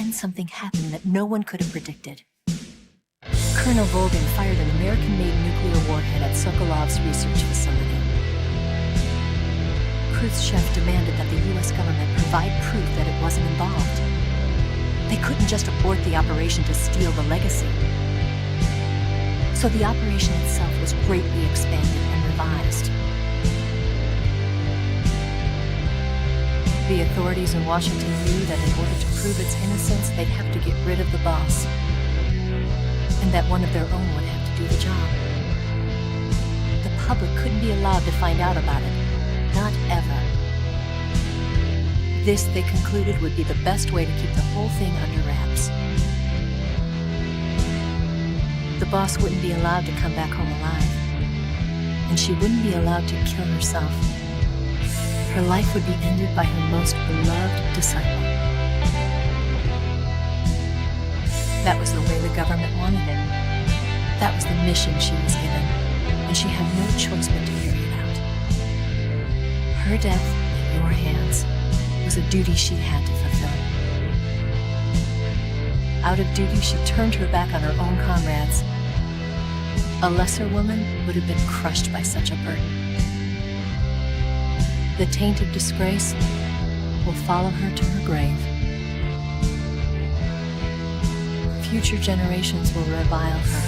then something happened that no one could have predicted. Colonel Volgin fired an American-made nuclear warhead at Sokolov's research facility. Khrushchev demanded that the U.S. government provide proof that it wasn't involved. They couldn't just abort the operation to steal the legacy. So the operation itself was greatly expanded and revised. The authorities in Washington knew that in order to prove its innocence, they'd have to get rid of the boss, and that one of their own would have to do the job. The public couldn't be allowed to find out about it. Not ever. This, they concluded, would be the best way to keep the whole thing under wraps. The boss wouldn't be allowed to come back home alive, and she wouldn't be allowed to kill herself. Her life would be ended by her most beloved disciple. That was the way the government wanted it. That was the mission she was given, and she had no choice but to carry it out. Her death in your hands was a duty she had to fulfill. Out of duty, she turned her back on her own comrades. A lesser woman would have been crushed by such a burden. The tainted disgrace will follow her to her grave. Future generations will revile her.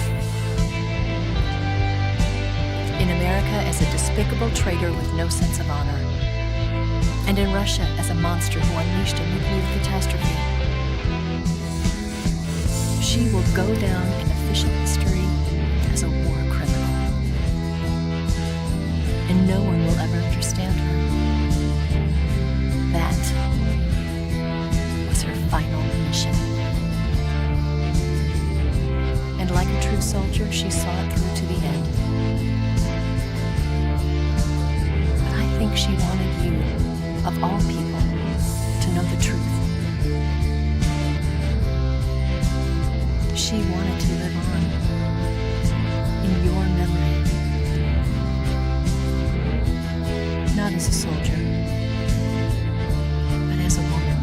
In America as a despicable traitor with no sense of honor. And in Russia as a monster who unleashed a nuclear catastrophe. She will go down in official history as a war criminal. And no one will ever understand her. That was her final mission. And like a true soldier, she saw it through to the end. But I think she wanted you, of all people, to know the truth. She wanted to live on in your memory. Not as a soldier, but as a woman.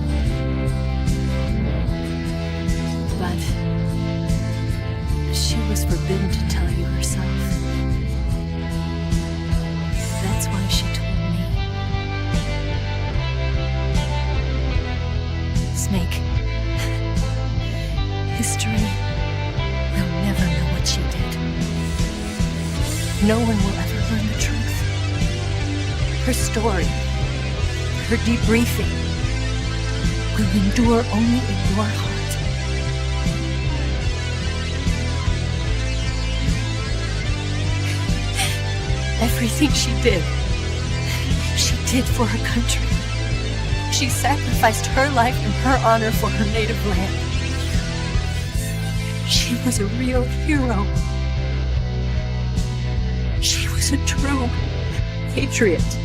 But she was forbidden to tell you herself. That's why she told me. Snake, history will never know what she did. No one will ever learn the truth. Her story, her debriefing, will endure only in your heart. Everything she did for her country. She sacrificed her life and her honor for her native land. She was a real hero. She was a true patriot.